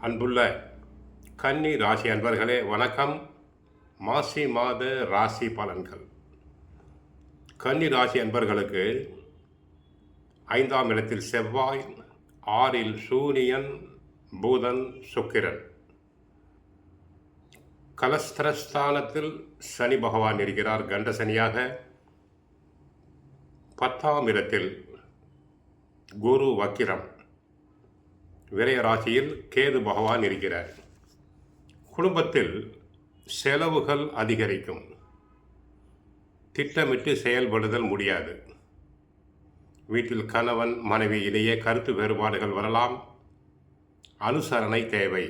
அன்புள்ள கன்னி ராசி அன்பர்களே வணக்கம். மாசி மாத ராசி பலன்கள். கன்னி ராசி அன்பர்களுக்கு 5ஆம் இடத்தில் செவ்வாய், 6இல் சூரியன், புதன், சுக்கிரன். கலஸ்திரஸ்தானத்தில் சனி பகவான் இருக்கிறார் கண்ட சனியாக. 10ஆம் இடத்தில் குரு வக்கிரம். விரய ராசியில் கேது பகவான் இருக்கிறார். குடும்பத்தில் செலவுகள் அதிகரிக்கும். திட்டமிட்டு செயல்படுதல் முடியாது. வீட்டில் கணவன் மனைவி இடையே கருத்து வேறுபாடுகள் வரலாம். அனுசரணை தேவை.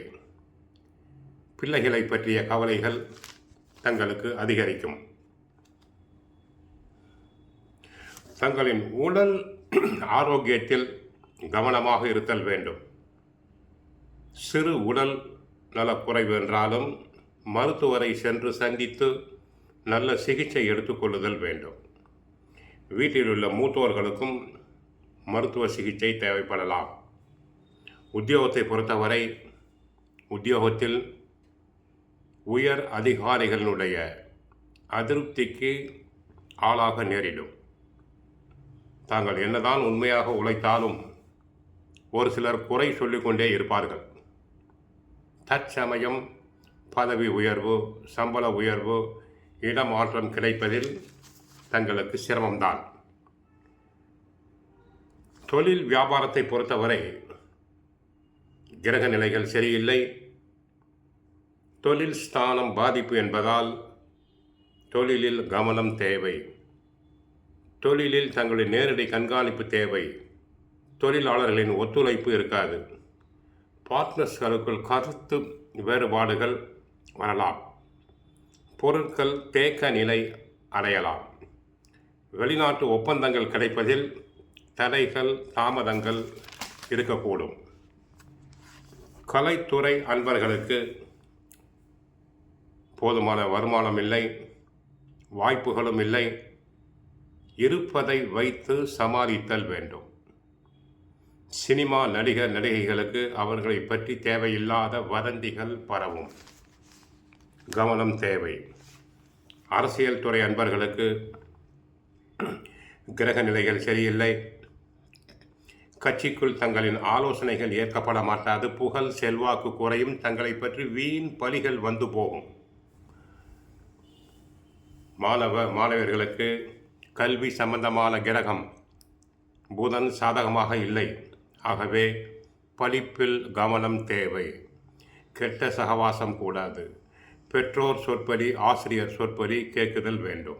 பிள்ளைகளை பற்றிய கவலைகள் தங்களுக்கு அதிகரிக்கும். தங்களின் உடல் ஆரோக்கியத்தில் கவனமாக இருத்தல் வேண்டும். சிறு உடல் நலக்குறைவு என்றாலும் மருத்துவரை சென்று சந்தித்து நல்ல சிகிச்சை எடுத்துக்கொள்ளுதல் வேண்டும். வீட்டில் உள்ள மூத்தோர்களுக்கும் மருத்துவ சிகிச்சை தேவைப்படலாம். உத்தியோகத்தை பொறுத்தவரை உத்தியோகத்தில் உயர் அதிகாரிகளுடைய அதிருப்திக்கு ஆளாக நேரிடும். தாங்கள் என்னதான் உண்மையாக உழைத்தாலும் ஒரு சிலர் குறை சொல்லிக்கொண்டே இருப்பார்கள். தற்சமயம் பதவி உயர்வு, சம்பள உயர்வு, இடமாற்றம் கிடைப்பதில் தங்களுக்கு சிரமம்தான். தொழில் வியாபாரத்தை பொறுத்தவரை கிரக நிலைகள் சரியில்லை. தொழில் ஸ்தானம் பாதிப்பு என்பதால் தொழிலில் கவனம் தேவை. தொழிலில் தங்களுடைய நேரடி கண்காணிப்பு தேவை. தொழிலாளர்களின் ஒத்துழைப்பு இருக்காது. பார்ட்னர்ஸ்களுக்குள் கருத்து வேறுபாடுகள் வரலாம். பொருட்கள் தேக்க நிலை அடையலாம். வெளிநாட்டு ஒப்பந்தங்கள் கிடைப்பதில் தடைகள், தாமதங்கள் இருக்கக்கூடும். கலைத்துறை அன்பர்களுக்கு போதுமான வருமானம் இல்லை, வாய்ப்புகளும் இல்லை. இருப்பதை வைத்து சமாளித்தல் வேண்டும். சினிமா நடிகர் நடிகைகளுக்கு அவர்களை பற்றி தேவையில்லாத வதந்திகள் பரவும். கவனம் தேவை. அரசியல் துறை அன்பர்களுக்கு கிரக நிலைகள் சரியில்லை. கட்சிக்குள் தங்களின் ஆலோசனைகள் ஏற்கப்பட மாட்டாது. புகழ் செல்வாக்கு குறையும். தங்களை பற்றி வீண் பழிகள் வந்து போகும். மாணவர்களுக்கு கல்வி சம்பந்தமான கிரகம் புதன் சாதகமாக இல்லை. ஆகவே படிப்பில் கவனம் தேவை. கெட்ட சகவாசம் கூடாது. பெற்றோர் சொற்படி, ஆசிரியர் சொற்படி கேட்குதல் வேண்டும்.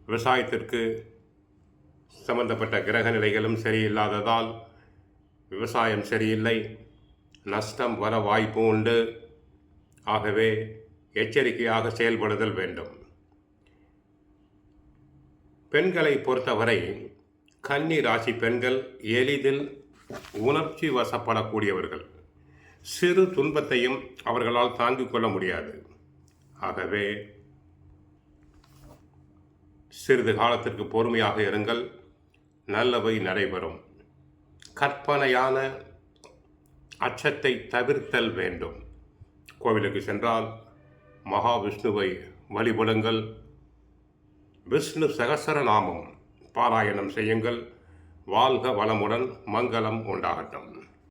விவசாயத்திற்கு சம்பந்தப்பட்ட கிரக நிலைகளும் சரியில்லாததால் விவசாயம் சரியில்லை. நஷ்டம் வர வாய்ப்பு உண்டு. ஆகவே எச்சரிக்கையாக செயல்படுதல் வேண்டும். பெண்களை பொறுத்தவரை கன்னி ராசி பெண்கள் எளிதில் உணர்ச்சி வசப்படக்கூடியவர்கள். சிறு துன்பத்தையும் அவர்களால் தாங்கிக் கொள்ள முடியாது. ஆகவே சிறிது காலத்திற்கு பொறுமையாக இருங்கள். நல்லவை நடைபெறும். கற்பனையான அச்சத்தை தவிர்த்தல் வேண்டும். கோவிலுக்கு சென்றால் மகாவிஷ்ணுவை வழிபடுங்கள். விஷ்ணு சகஸ்ரநாமம் பாராயணம் செய்யுங்கள். வாழ்க வளமுடன். மங்களம் உண்டாகட்டும்.